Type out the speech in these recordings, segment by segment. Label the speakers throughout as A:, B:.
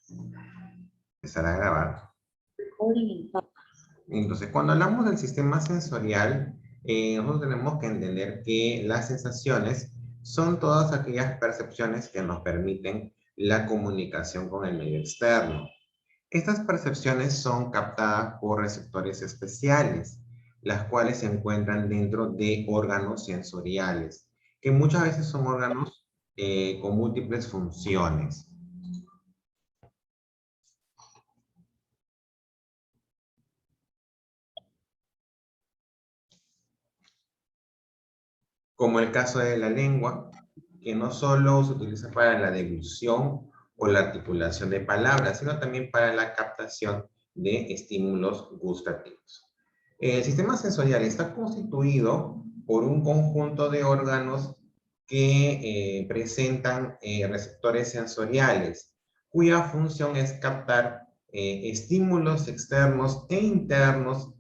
A: Empezar a grabar. Entonces, cuando hablamos del sistema sensorial, nosotros tenemos que entender que las sensaciones son todas aquellas percepciones que nos permiten la comunicación con el medio externo. Estas percepciones son captadas por receptores especiales, las cuales se encuentran dentro de órganos sensoriales, que muchas veces son órganos con múltiples funciones. Como el caso de la lengua, que no solo se utiliza para la deglución o la articulación de palabras, sino también para la captación de estímulos gustativos. El sistema sensorial está constituido por un conjunto de órganos que presentan receptores sensoriales, cuya función es captar estímulos externos e internos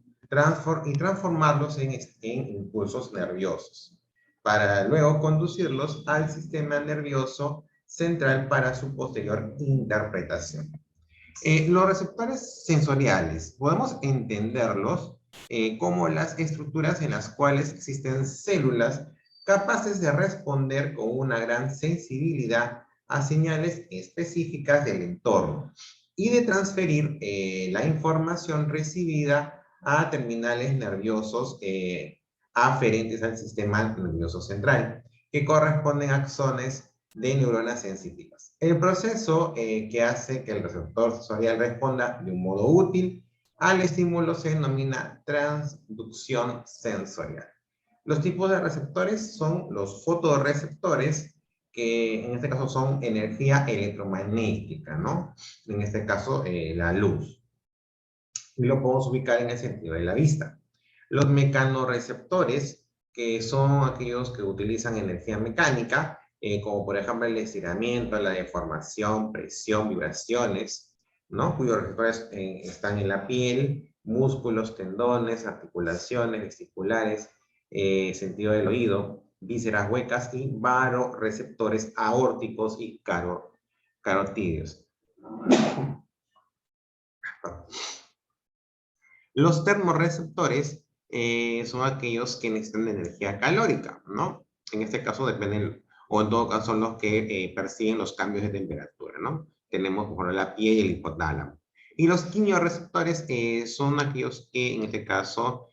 A: y transformarlos en impulsos nerviosos, para luego conducirlos al sistema nervioso central para su posterior interpretación. Los receptores sensoriales podemos entenderlos como las estructuras en las cuales existen células capaces de responder con una gran sensibilidad a señales específicas del entorno y de transferir la información recibida a terminales nerviosos aferentes al sistema nervioso central, que corresponden a axones de neuronas sensitivas. El proceso que hace que el receptor sensorial responda de un modo útil al estímulo se denomina transducción sensorial. Los tipos de receptores son los fotorreceptores, que en este caso son energía electromagnética, ¿no? En este caso, la luz. Y lo podemos ubicar en el sentido de la vista. Los mecanorreceptores, que son aquellos que utilizan energía mecánica, como por ejemplo el estiramiento, la deformación, presión, vibraciones, ¿no? Cuyos receptores están en la piel, músculos, tendones, articulaciones, vesiculares, sentido del oído, vísceras huecas y varoreceptores aórticos y carotídeos. Los termorreceptores son aquellos que necesitan de energía calórica, ¿no? En este caso dependen, o en todo caso son los que perciben los cambios de temperatura, ¿no? Tenemos, por ejemplo, la piel y el hipotálamo. Y los quimiorreceptores son aquellos que, en este caso,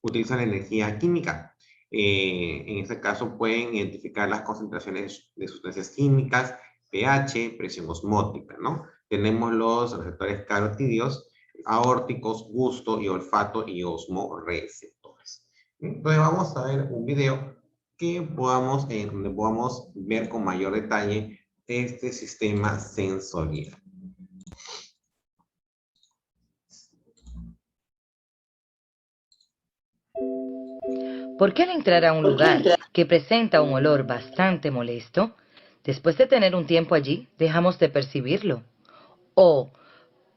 A: utilizan energía química. En este caso pueden identificar las concentraciones de sustancias químicas, pH, presión osmótica, ¿no? Tenemos los receptores carotídeos, aórticos, gusto y olfato y osmoreceptores. Entonces vamos a ver un video que podamos, donde podamos ver con mayor detalle este sistema sensorial.
B: ¿Por qué al entrar a un lugar que presenta un olor bastante molesto, después de tener un tiempo allí, dejamos de percibirlo? ¿O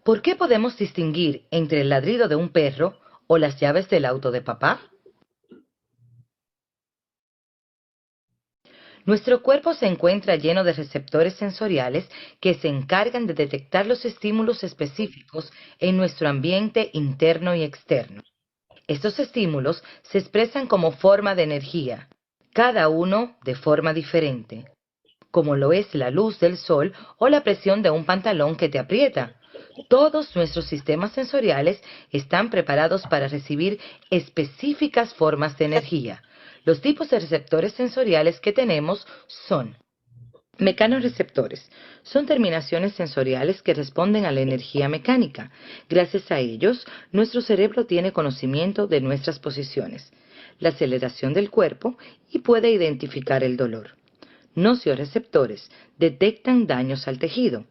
B: por qué podemos distinguir entre el ladrido de un perro o las llaves del auto de papá? Nuestro cuerpo se encuentra lleno de receptores sensoriales que se encargan de detectar los estímulos específicos en nuestro ambiente interno y externo. Estos estímulos se expresan como forma de energía, cada uno de forma diferente, como lo es la luz del sol o la presión de un pantalón que te aprieta. Todos nuestros sistemas sensoriales están preparados para recibir específicas formas de energía. Los tipos de receptores sensoriales que tenemos son mecanorreceptores. Son terminaciones sensoriales que responden a la energía mecánica. Gracias a ellos, nuestro cerebro tiene conocimiento de nuestras posiciones, la aceleración del cuerpo y puede identificar el dolor. Nocioreceptores detectan daños al tejido.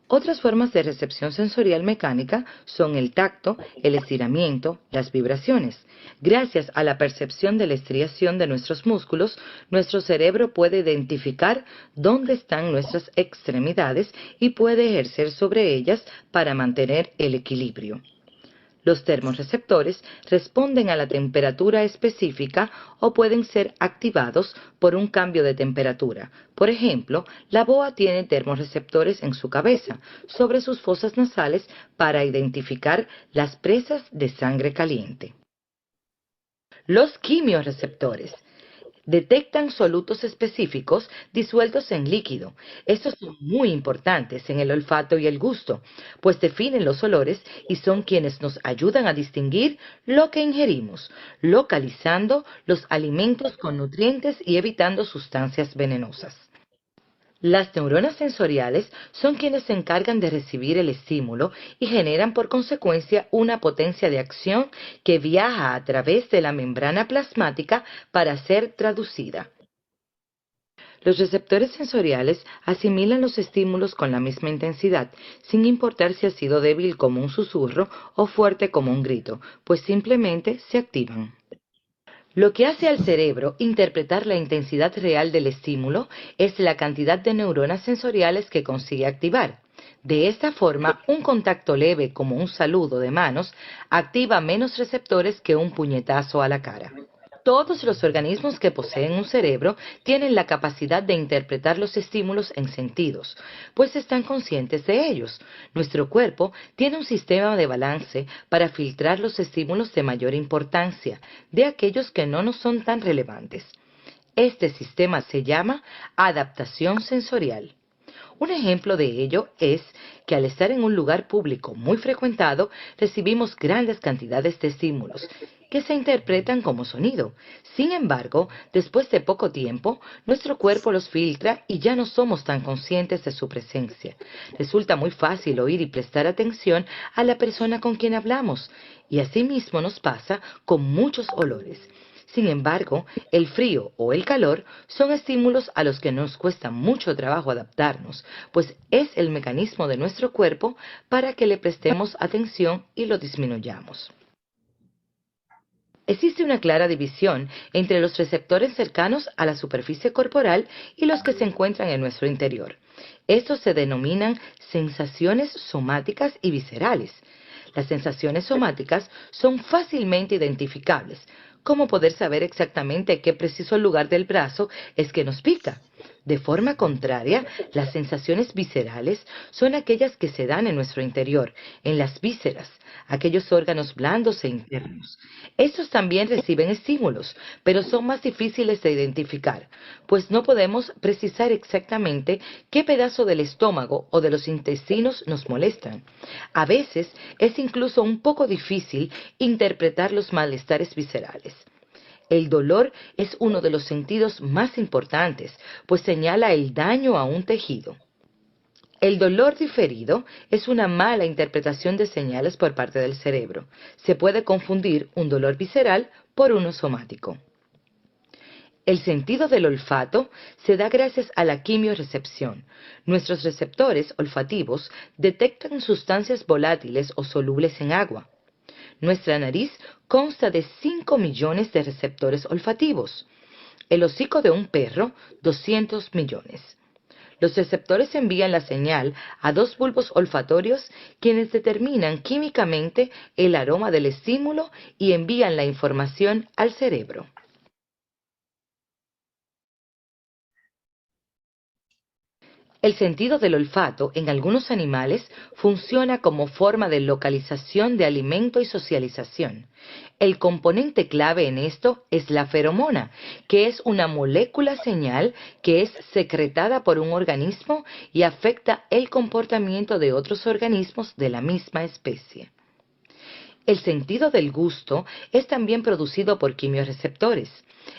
B: Otras formas de recepción sensorial mecánica son el tacto, el estiramiento, las vibraciones. Gracias a la percepción de la estriación de nuestros músculos, nuestro cerebro puede identificar dónde están nuestras extremidades y puede ejercer sobre ellas para mantener el equilibrio. Los termorreceptores responden a la temperatura específica o pueden ser activados por un cambio de temperatura. Por ejemplo, la boa tiene termorreceptores en su cabeza, sobre sus fosas nasales, para identificar las presas de sangre caliente. Los quimiorreceptores detectan solutos específicos disueltos en líquido. Estos son muy importantes en el olfato y el gusto, pues definen los olores y son quienes nos ayudan a distinguir lo que ingerimos, localizando los alimentos con nutrientes y evitando sustancias venenosas. Las neuronas sensoriales son quienes se encargan de recibir el estímulo y generan por consecuencia una potencia de acción que viaja a través de la membrana plasmática para ser traducida. Los receptores sensoriales asimilan los estímulos con la misma intensidad, sin importar si ha sido débil como un susurro o fuerte como un grito, pues simplemente se activan. Lo que hace al cerebro interpretar la intensidad real del estímulo es la cantidad de neuronas sensoriales que consigue activar. De esta forma, un contacto leve como un saludo de manos activa menos receptores que un puñetazo a la cara. Todos los organismos que poseen un cerebro tienen la capacidad de interpretar los estímulos en sentidos, pues están conscientes de ellos. Nuestro cuerpo tiene un sistema de balance para filtrar los estímulos de mayor importancia, de aquellos que no nos son tan relevantes. Este sistema se llama adaptación sensorial. Un ejemplo de ello es que al estar en un lugar público muy frecuentado, recibimos grandes cantidades de estímulos que se interpretan como sonido. Sin embargo, después de poco tiempo, nuestro cuerpo los filtra y ya no somos tan conscientes de su presencia. Resulta muy fácil oír y prestar atención a la persona con quien hablamos, y asimismo nos pasa con muchos olores. Sin embargo, el frío o el calor son estímulos a los que nos cuesta mucho trabajo adaptarnos, pues es el mecanismo de nuestro cuerpo para que le prestemos atención y lo disminuyamos. Existe una clara división entre los receptores cercanos a la superficie corporal y los que se encuentran en nuestro interior. Estos se denominan sensaciones somáticas y viscerales. Las sensaciones somáticas son fácilmente identificables, como poder saber exactamente qué preciso lugar del brazo es que nos pica. De forma contraria, las sensaciones viscerales son aquellas que se dan en nuestro interior, en las vísceras, aquellos órganos blandos e internos. Estos también reciben estímulos, pero son más difíciles de identificar, pues no podemos precisar exactamente qué pedazo del estómago o de los intestinos nos molestan. A veces es incluso un poco difícil interpretar los malestares viscerales. El dolor es uno de los sentidos más importantes, pues señala el daño a un tejido. El dolor diferido es una mala interpretación de señales por parte del cerebro. Se puede confundir un dolor visceral por uno somático. El sentido del olfato se da gracias a la quimiorrecepción. Nuestros receptores olfativos detectan sustancias volátiles o solubles en agua. Nuestra nariz consta de 5 millones de receptores olfativos. El hocico de un perro, 200 millones. Los receptores envían la señal a dos bulbos olfatorios, quienes determinan químicamente el aroma del estímulo y envían la información al cerebro. El sentido del olfato en algunos animales funciona como forma de localización de alimento y socialización. El componente clave en esto es la feromona, que es una molécula señal que es secretada por un organismo y afecta el comportamiento de otros organismos de la misma especie. El sentido del gusto es también producido por quimiorreceptores.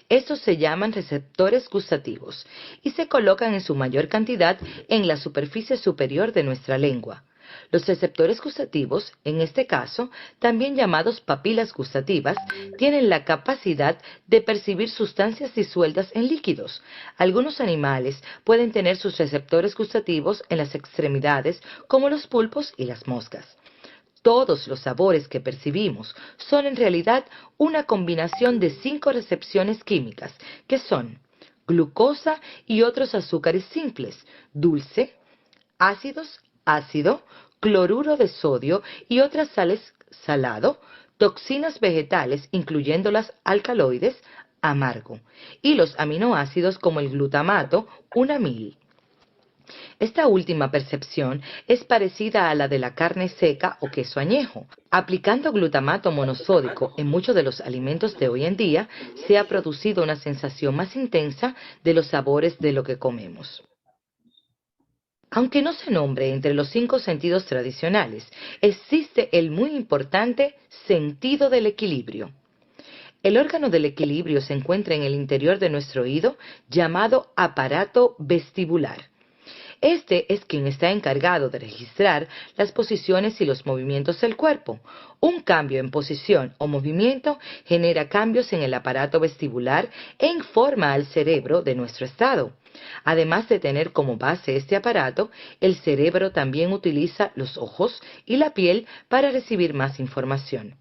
B: Estos se llaman receptores gustativos y se colocan en su mayor cantidad en la superficie superior de nuestra lengua. Los receptores gustativos, en este caso, también llamados papilas gustativas, tienen la capacidad de percibir sustancias disueltas en líquidos. Algunos animales pueden tener sus receptores gustativos en las extremidades, como los pulpos y las moscas. Todos los sabores que percibimos son en realidad una combinación de 5 recepciones químicas, que son glucosa y otros azúcares simples, dulce, ácidos, ácido, cloruro de sodio y otras sales salado, toxinas vegetales, incluyendo las alcaloides, amargo, y los aminoácidos como el glutamato, una mil. Esta última percepción es parecida a la de la carne seca o queso añejo. Aplicando glutamato monosódico en muchos de los alimentos de hoy en día, se ha producido una sensación más intensa de los sabores de lo que comemos. Aunque no se nombre entre los 5 sentidos tradicionales, existe el muy importante sentido del equilibrio. El órgano del equilibrio se encuentra en el interior de nuestro oído, llamado aparato vestibular. Este es quien está encargado de registrar las posiciones y los movimientos del cuerpo. Un cambio en posición o movimiento genera cambios en el aparato vestibular e informa al cerebro de nuestro estado. Además de tener como base este aparato, el cerebro también utiliza los ojos y la piel para recibir más información.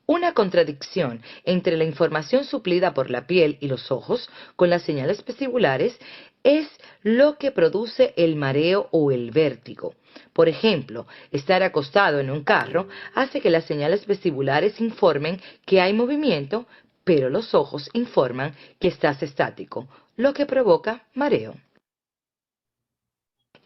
B: Una contradicción entre la información suplida por la piel y los ojos con las señales vestibulares es lo que produce el mareo o el vértigo. Por ejemplo, estar acostado en un carro hace que las señales vestibulares informen que hay movimiento, pero los ojos informan que estás estático, lo que provoca mareo.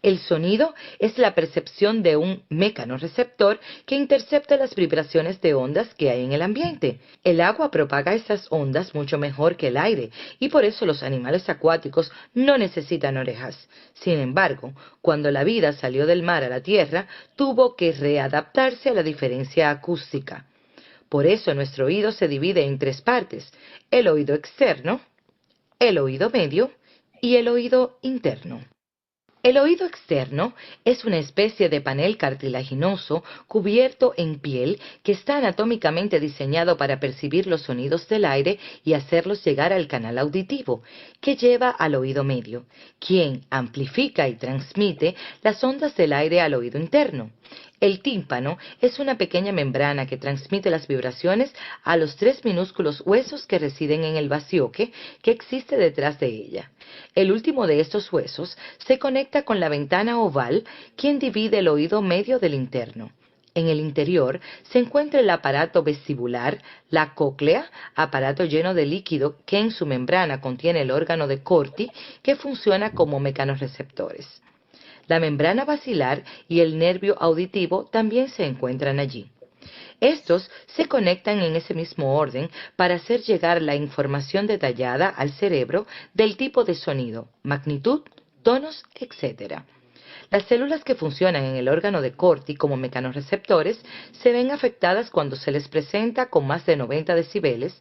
B: El sonido es la percepción de un mecanorreceptor que intercepta las vibraciones de ondas que hay en el ambiente. El agua propaga esas ondas mucho mejor que el aire y por eso los animales acuáticos no necesitan orejas. Sin embargo, cuando la vida salió del mar a la tierra, tuvo que readaptarse a la diferencia acústica. Por eso nuestro oído se divide en 3 partes: el oído externo, el oído medio y el oído interno. El oído externo es una especie de panel cartilaginoso cubierto en piel que está anatómicamente diseñado para percibir los sonidos del aire y hacerlos llegar al canal auditivo, que lleva al oído medio, quien amplifica y transmite las ondas del aire al oído interno. El tímpano es una pequeña membrana que transmite las vibraciones a los 3 minúsculos huesos que residen en el basioque que existe detrás de ella. El último de estos huesos se conecta con la ventana oval, quien divide el oído medio del interno. En el interior se encuentra el aparato vestibular, la cóclea, aparato lleno de líquido que en su membrana contiene el órgano de Corti, que funciona como mecanorreceptores. La membrana basilar y el nervio auditivo también se encuentran allí. Estos se conectan en ese mismo orden para hacer llegar la información detallada al cerebro del tipo de sonido, magnitud, tonos, etc. Las células que funcionan en el órgano de Corti como mecanorreceptores se ven afectadas cuando se les presenta con más de 90 decibeles,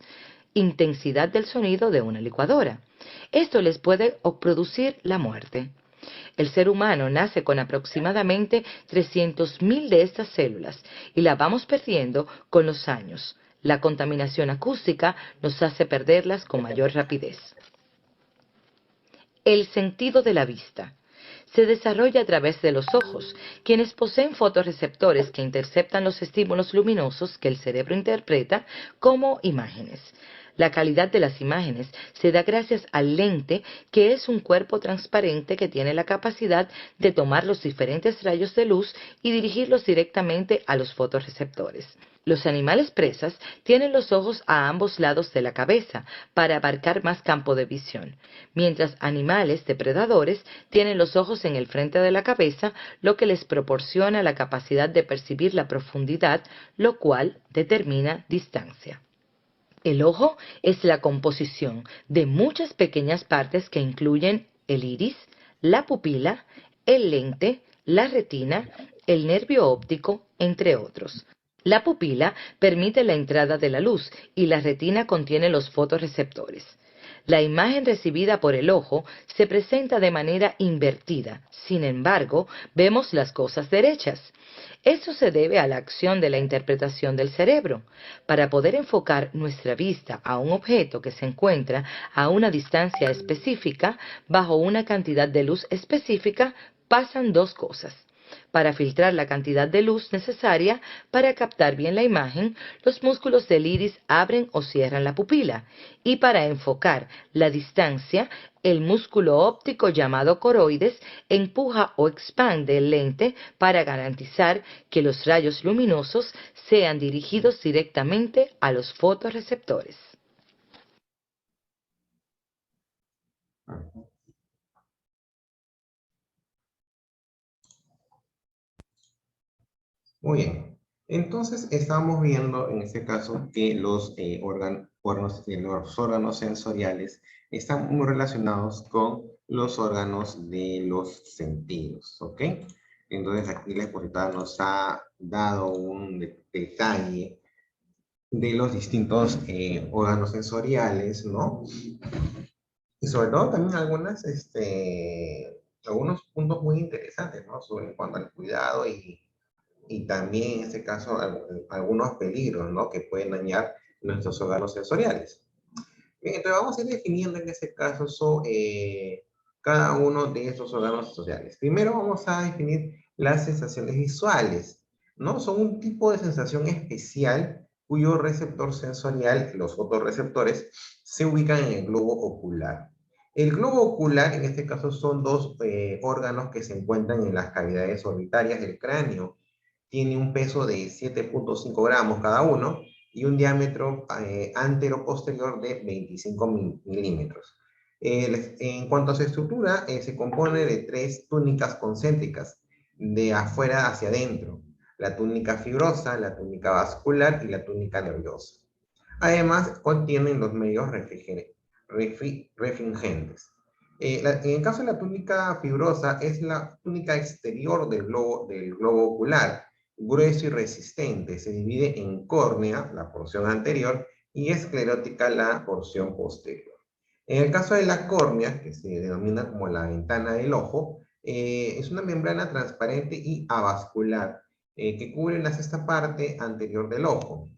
B: intensidad del sonido de una licuadora. Esto les puede producir la muerte. El ser humano nace con aproximadamente 300.000 de estas células y las vamos perdiendo con los años. La contaminación acústica nos hace perderlas con mayor rapidez. El sentido de la vista se desarrolla a través de los ojos, quienes poseen fotorreceptores que interceptan los estímulos luminosos que el cerebro interpreta como imágenes. La calidad de las imágenes se da gracias al lente, que es un cuerpo transparente que tiene la capacidad de tomar los diferentes rayos de luz y dirigirlos directamente a los fotorreceptores. Los animales presas tienen los ojos a ambos lados de la cabeza para abarcar más campo de visión, mientras animales depredadores tienen los ojos en el frente de la cabeza, lo que les proporciona la capacidad de percibir la profundidad, lo cual determina distancia. El ojo es la composición de muchas pequeñas partes que incluyen el iris, la pupila, el lente, la retina, el nervio óptico, entre otros. La pupila permite la entrada de la luz y la retina contiene los fotorreceptores. La imagen recibida por el ojo se presenta de manera invertida, sin embargo, vemos las cosas derechas. Eso se debe a la acción de la interpretación del cerebro. Para poder enfocar nuestra vista a un objeto que se encuentra a una distancia específica, bajo una cantidad de luz específica, pasan 2 cosas. Para filtrar la cantidad de luz necesaria para captar bien la imagen, los músculos del iris abren o cierran la pupila. Y para enfocar la distancia, el músculo óptico llamado coroides empuja o expande el lente para garantizar que los rayos luminosos sean dirigidos directamente a los fotorreceptores.
A: Muy bien. Entonces, estamos viendo en este caso que los órganos sensoriales están muy relacionados con los órganos de los sentidos, ¿ok? Entonces, aquí la expositora nos ha dado un detalle de los distintos órganos sensoriales, ¿no? Y sobre todo también algunos puntos muy interesantes, ¿no? Sobre en cuanto al cuidado y también en este caso algunos peligros, ¿no? Que pueden dañar nuestros órganos sensoriales. Bien, entonces vamos a ir definiendo en este caso cada uno de estos órganos sensoriales. Primero vamos a definir las sensaciones visuales, ¿no? Son un tipo de sensación especial cuyo receptor sensorial, los fotorreceptores, se ubican en el globo ocular. El globo ocular, en este caso, son dos órganos que se encuentran en las cavidades orbitarias del cráneo. Tiene un peso de 7.5 gramos cada uno y un diámetro antero-posterior de 25 milímetros. En cuanto a su estructura, se compone de tres túnicas concéntricas, de afuera hacia adentro: la túnica fibrosa, la túnica vascular y la túnica nerviosa. Además, contienen los medios refringentes. En el caso de la túnica fibrosa, es la túnica exterior del globo ocular, grueso y resistente. Se divide en córnea, la porción anterior, y esclerótica, la porción posterior. En el caso de la córnea, que se denomina como la ventana del ojo, es una membrana transparente y avascular que cubre la sexta parte anterior del ojo,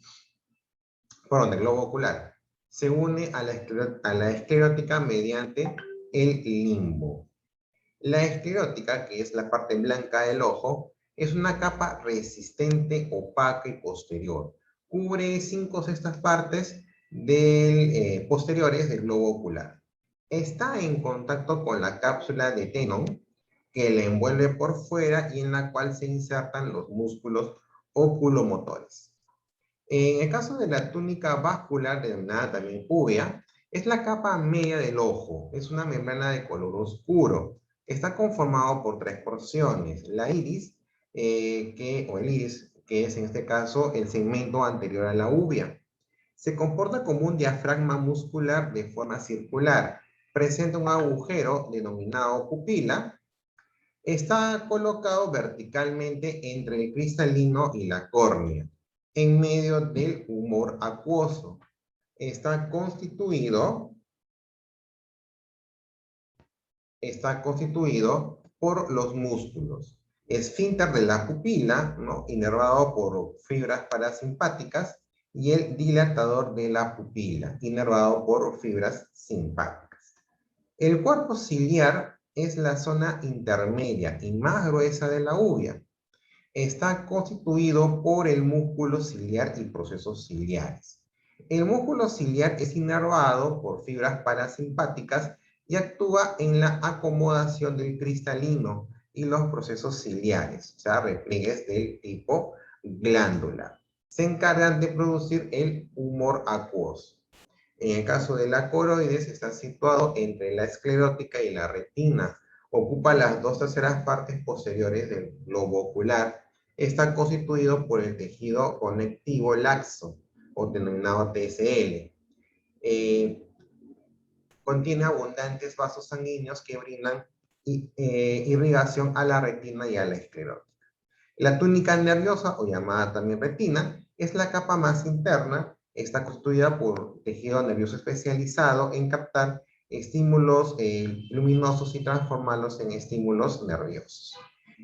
A: del globo ocular. Se une a la esclerótica mediante el limbo. La esclerótica, que es la parte blanca del ojo, es una capa resistente, opaca y posterior. Cubre 5/6 partes posteriores del globo ocular. Está en contacto con la cápsula de Tenon, que la envuelve por fuera y en la cual se insertan los músculos oculomotores. En el caso de la túnica vascular, denominada también cúbea, es la capa media del ojo. Es una membrana de color oscuro. Está conformado por tres porciones: la iris, o el iris, que es en este caso el segmento anterior a la úvea. Se comporta como un diafragma muscular de forma circular. Presenta un agujero denominado pupila. Está colocado verticalmente entre el cristalino y la córnea, en medio del humor acuoso. Está constituido por los músculos esfínter de la pupila, ¿no? Inervado por fibras parasimpáticas, y el dilatador de la pupila, inervado por fibras simpáticas. El cuerpo ciliar es la zona intermedia y más gruesa de la úvea. Está constituido por el músculo ciliar y procesos ciliares. El músculo ciliar es inervado por fibras parasimpáticas y actúa en la acomodación del cristalino y los procesos ciliares, o sea, repliegues del tipo glándula. Se encargan de producir el humor acuoso. En el caso de la coroides, está situado entre la esclerótica y la retina. Ocupa las 2/3 partes posteriores del globo ocular. Está constituido por el tejido conectivo laxo, o denominado TSL. Contiene abundantes vasos sanguíneos que brindan irrigación a la retina y a la esclerótica. La túnica nerviosa, o llamada también retina, es la capa más interna. Está constituida por tejido nervioso especializado en captar estímulos luminosos y transformarlos en estímulos nerviosos.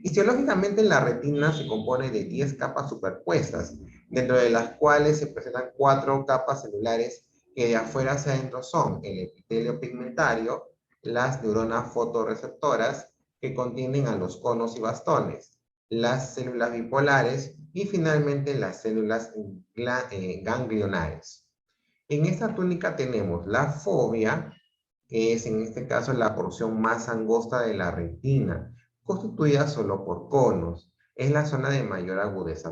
A: Fisiológicamente, la retina se compone de 10 capas superpuestas, dentro de las cuales se presentan 4 capas celulares que de afuera hacia adentro son el epitelio pigmentario, las neuronas fotorreceptoras, que contienen a los conos y bastones, las células bipolares y finalmente las células ganglionares. En esta túnica tenemos la fóvea, que es en este caso la porción más angosta de la retina, constituida solo por conos. Es la zona de mayor agudeza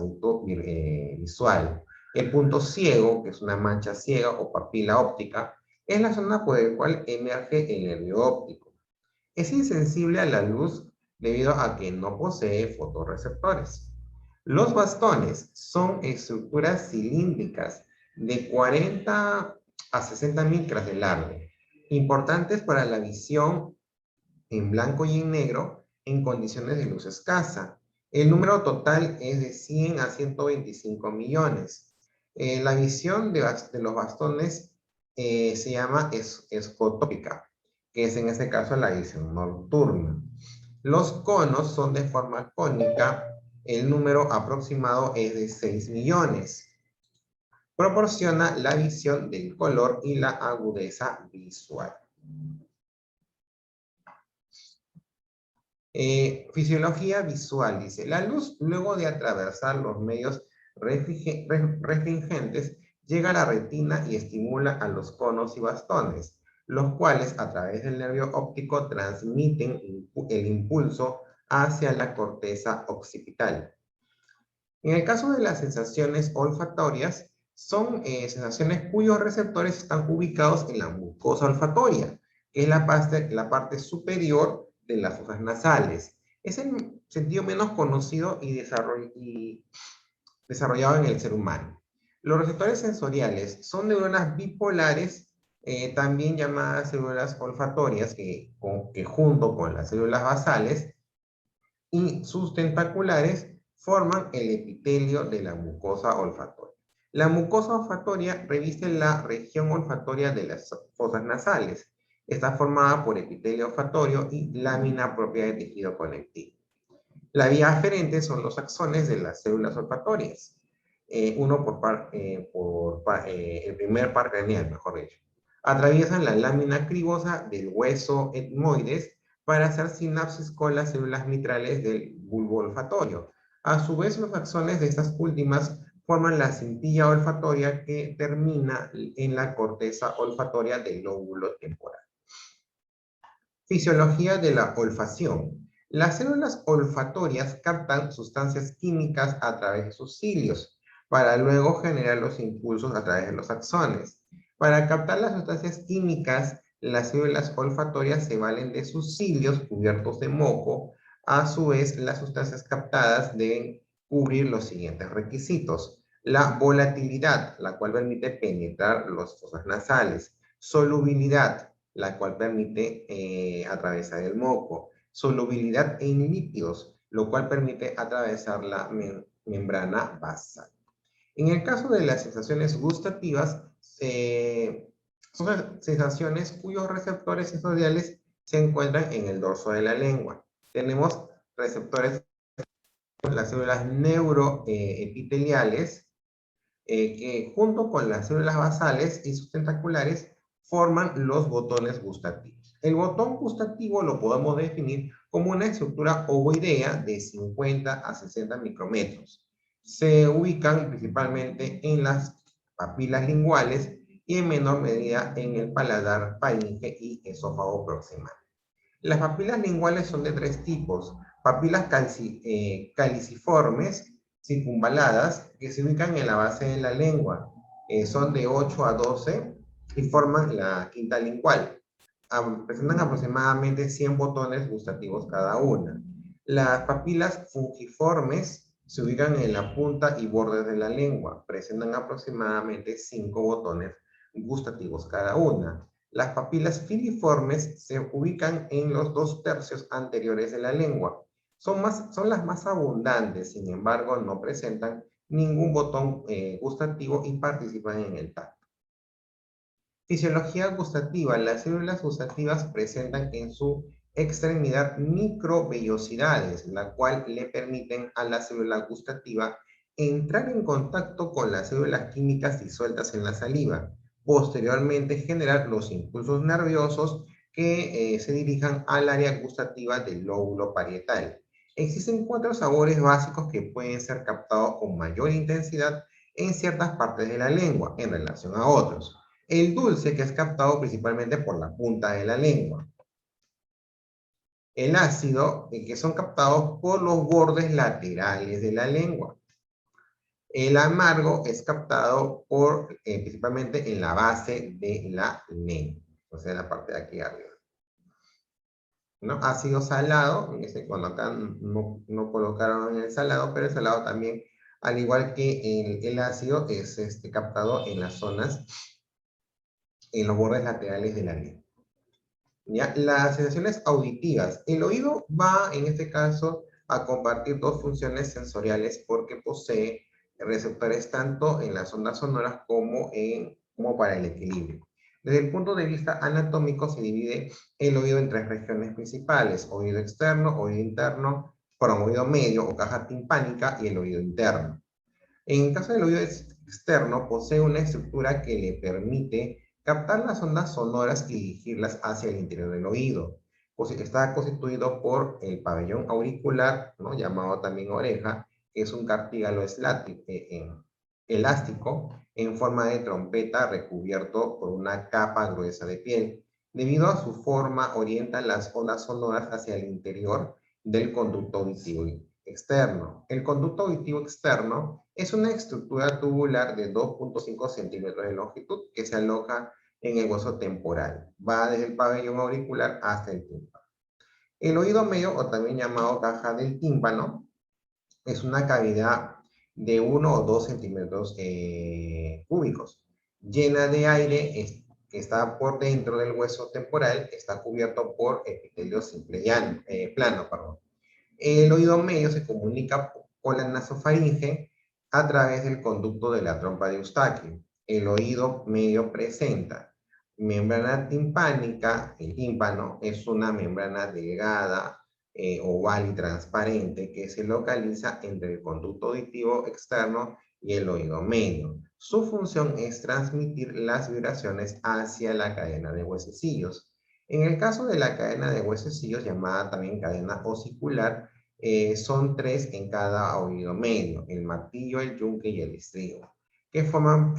A: visual. El punto ciego, que es una mancha ciega o papila óptica, es la zona por la cual emerge el nervio óptico. Es insensible a la luz debido a que no posee fotorreceptores. Los bastones son estructuras cilíndricas de 40 a 60 micras de largo, importantes para la visión en blanco y en negro en condiciones de luz escasa. El número total es de 100 a 125 millones. La visión de los bastones se llama escotópica, que es en este caso la visión nocturna. Los conos son de forma cónica, el número aproximado es de 6 millones. Proporciona la visión del color y la agudeza visual. Fisiología visual, dice. La luz, luego de atravesar los medios restringentes, llega a la retina y estimula a los conos y bastones, los cuales a través del nervio óptico transmiten el impulso hacia la corteza occipital. En el caso de las sensaciones olfatorias, son sensaciones cuyos receptores están ubicados en la mucosa olfatoria, que es la parte superior de las fosas nasales. Es el sentido menos conocido y desarrollado en el ser humano. Los receptores sensoriales son neuronas bipolares, también llamadas células olfatorias, que junto con las células basales y sus tentaculares forman el epitelio de la mucosa olfatoria. La mucosa olfatoria reviste la región olfatoria de las fosas nasales. Está formada por epitelio olfatorio y lámina propia de tejido conectivo. La vía aferente son los axones de las células olfatorias. El primer par craneal, mejor dicho. Atraviesan la lámina cribosa del hueso etmoides para hacer sinapsis con las células mitrales del bulbo olfatorio. A su vez, los axones de estas últimas forman la cintilla olfatoria que termina en la corteza olfatoria del lóbulo temporal. Fisiología de la olfacción. Las células olfatorias captan sustancias químicas a través de sus cilios, para luego generar los impulsos a través de los axones. Para captar las sustancias químicas, las células olfatorias se valen de sus cilios cubiertos de moco. A su vez, las sustancias captadas deben cubrir los siguientes requisitos: la volatilidad, la cual permite penetrar las fosas nasales; solubilidad, la cual permite atravesar el moco; solubilidad en lípidos, lo cual permite atravesar la membrana basal. En el caso de las sensaciones gustativas, son sensaciones cuyos receptores sensoriales se encuentran en el dorso de la lengua. Tenemos receptores, las células neuroepiteliales, que junto con las células basales y sus tentaculares forman los botones gustativos. El botón gustativo lo podemos definir como una estructura ovoidea de 50 a 60 micrómetros. Se ubican principalmente en las papilas linguales y en menor medida en el paladar, faringe y esófago proximal. Las papilas linguales son de tres tipos: papilas caliciformes, circunvaladas, que se ubican en la base de la lengua. Son de 8 a 12 y forman la quinta lingual. Presentan aproximadamente 100 botones gustativos cada una. Las papilas fungiformes se ubican en la punta y bordes de la lengua. Presentan aproximadamente 5 botones gustativos cada una. Las papilas filiformes se ubican en los 2/3 anteriores de la lengua. Son las más abundantes, sin embargo, no presentan ningún botón gustativo y participan en el tacto. Fisiología gustativa. Las células gustativas presentan en su extremidad microvellosidades, la cual le permiten a la célula gustativa entrar en contacto con las células químicas disueltas en la saliva. Posteriormente, generar los impulsos nerviosos que se dirijan al área gustativa del lóbulo parietal. Existen 4 sabores básicos que pueden ser captados con mayor intensidad en ciertas partes de la lengua en relación a otros. El dulce, que es captado principalmente por la punta de la lengua. El ácido, que son captados por los bordes laterales de la lengua. El amargo es captado principalmente en la base de la lengua, o sea, en la parte de aquí arriba. ¿No? Ácido salado, cuando acá no colocaron el salado, pero el salado también, al igual que el ácido, es captado en las zonas, en los bordes laterales de la lengua. ¿Ya? Las sensaciones auditivas. El oído va, en este caso, a compartir 2 funciones sensoriales porque posee receptores tanto en las ondas sonoras como para el equilibrio. Desde el punto de vista anatómico se divide el oído en 3 regiones principales: oído externo, oído interno, oído medio o caja timpánica, y el oído interno. En el caso del oído externo, posee una estructura que le permite captar las ondas sonoras y dirigirlas hacia el interior del oído. Está constituido por el pabellón auricular, ¿no? Llamado también oreja, que es un cartílago elástico en forma de trompeta recubierto por una capa gruesa de piel. Debido a su forma, orienta las ondas sonoras hacia el interior del conducto auditivo externo. El conducto auditivo externo es una estructura tubular de 2.5 centímetros de longitud que se aloja en el hueso temporal. Va desde el pabellón auricular hasta el tímpano. El oído medio, o también llamado caja del tímpano, es una cavidad de 1 o 2 centímetros cúbicos, llena de aire, que está por dentro del hueso temporal, está cubierto por epitelio simple plano. El oído medio se comunica con la nasofaringe a través del conducto de la trompa de Eustaquio. El oído medio presenta membrana timpánica. El tímpano es una membrana delgada, oval y transparente que se localiza entre el conducto auditivo externo y el oído medio. Su función es transmitir las vibraciones hacia la cadena de huesecillos. En el caso de la cadena de huesecillos, llamada también cadena osicular, son 3 en cada oído medio: el martillo, el yunque y el estribo, que forman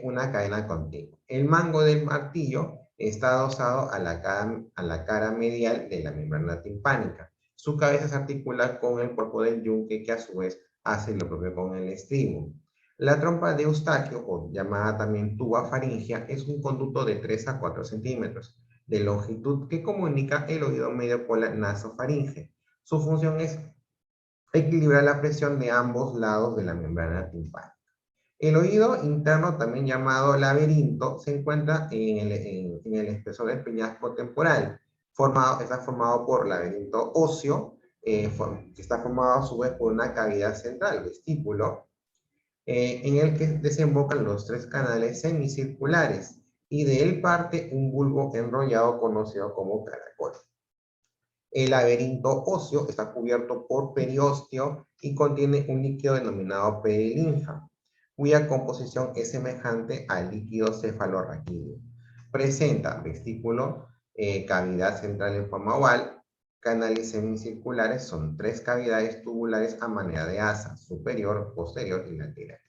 A: una cadena contigua. El mango del martillo está adosado a la cara medial de la membrana timpánica. Su cabeza se articula con el cuerpo del yunque, que a su vez hace lo propio con el estribo. La trompa de Eustaquio, o llamada también tuba faringea, es un conducto de 3 a 4 centímetros de longitud que comunica el oído medio con la nasofaringe. Su función es equilibrar la presión de ambos lados de la membrana timpánica. El oído interno, también llamado laberinto, se encuentra en el espesor del peñasco temporal. Está formado por laberinto óseo, que está formado a su vez por una cavidad central, vestíbulo, en el que desembocan los 3 canales semicirculares, y de él parte un bulbo enrollado conocido como caracol. El laberinto óseo está cubierto por periósteo y contiene un líquido denominado perilinfa, cuya composición es semejante al líquido cefalorraquídeo. Presenta vestíbulo, cavidad central en forma oval, canales semicirculares. Son 3 cavidades tubulares a manera de asa: superior, posterior y lateral.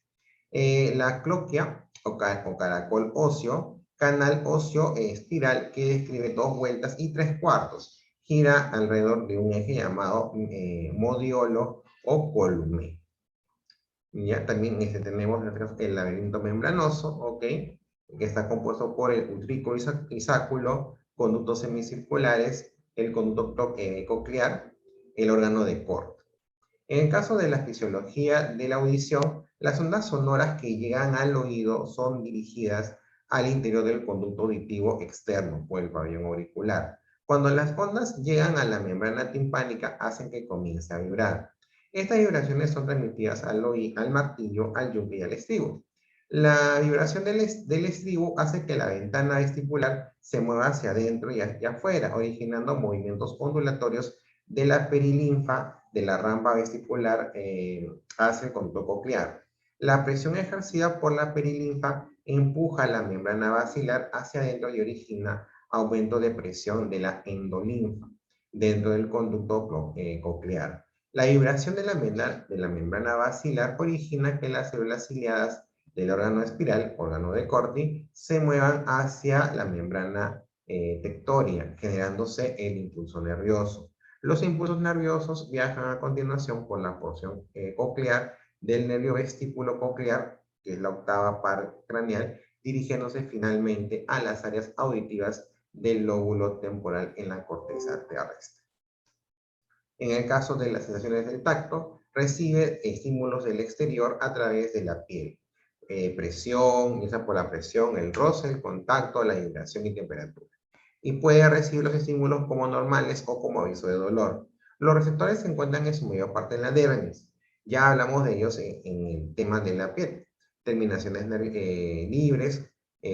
A: La cloquia o caracol óseo, canal óseo espiral que describe 2 vueltas y 3 cuartos. Gira alrededor de un eje llamado modiolo o colume. Ya también tenemos el laberinto membranoso, ¿ok? Que está compuesto por el utrículo y sáculo, conductos semicirculares, el conducto coclear, el órgano de Corot. En el caso de la fisiología de la audición, las ondas sonoras que llegan al oído son dirigidas al interior del conducto auditivo externo por el pabellón auricular. Cuando las ondas llegan a la membrana timpánica, hacen que comience a vibrar. Estas vibraciones son transmitidas al martillo, al yunque y al estribo. La vibración del estribo hace que la ventana vestibular se mueva hacia adentro y hacia afuera, originando movimientos ondulatorios de la perilinfa de la rampa vestibular hacia el conducto coclear. La presión ejercida por la perilinfa empuja la membrana basilar hacia adentro y origina aumento de presión de la endolinfa dentro del conducto coclear. La vibración de la membrana basilar origina que las células ciliadas del órgano espiral, órgano de Corti, se muevan hacia la membrana tectórea, generándose el impulso nervioso. Los impulsos nerviosos viajan a continuación por la porción coclear del nervio vestíbulo coclear, que es la octava par craneal, dirigiéndose finalmente a las áreas auditivas del lóbulo temporal en la corteza terrestre. En el caso de las sensaciones del tacto, recibe estímulos del exterior a través de la piel. Presión, ya sea por la presión, el roce, el contacto, la vibración y temperatura. Y puede recibir los estímulos como normales o como aviso de dolor. Los receptores se encuentran en su mayor parte en la dermis. Ya hablamos de ellos en el tema de la piel. Terminaciones libres,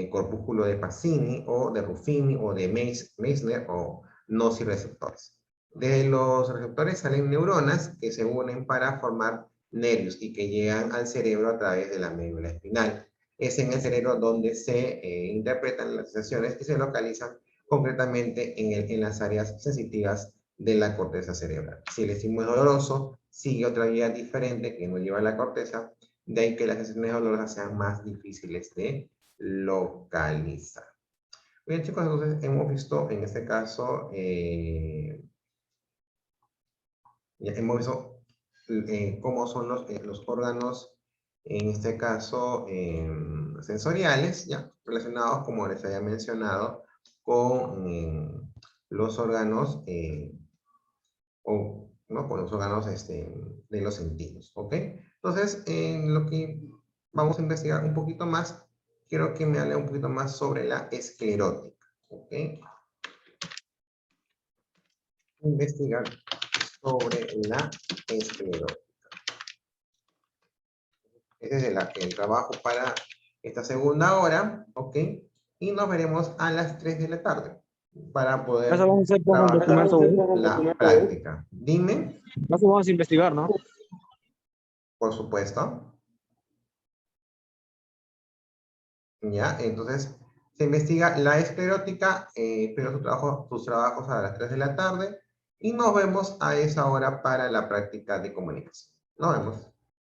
A: corpúsculo de Pacini o de Ruffini o de Meissner o nociceptores. De los receptores salen neuronas que se unen para formar nervios y que llegan al cerebro a través de la médula espinal. Es en el cerebro donde se interpretan las sensaciones y se localizan concretamente en las áreas sensitivas de la corteza cerebral. Si el estímulo es doloroso, sigue otra vía diferente que no lleva a la corteza, de ahí que las sensaciones dolorosas sean más difíciles de localizar. Bien, chicos, entonces hemos visto en este caso ya hemos visto cómo son los órganos, en este caso, sensoriales, ¿ya? Relacionados, como les había mencionado, con los órganos, ¿no? Con los órganos de los sentidos, ¿ok? Entonces, en lo que vamos a investigar un poquito más, quiero que me hable un poquito más sobre la esclerótica, ¿ok? Investigar sobre la esclerótica. Ese es el trabajo para esta segunda hora, ¿ok? Y nos veremos a las 3 de la tarde para poder
C: Eso vamos a hacer como un
A: trabajar
C: documento.
A: la práctica. Dime,
C: Eso vamos a investigar, ¿no?
A: por supuesto. Ya, entonces se investiga la esclerótica, pero sus trabajos a las 3 de la tarde y nos vemos a esa hora para la práctica de comunicación. Nos vemos.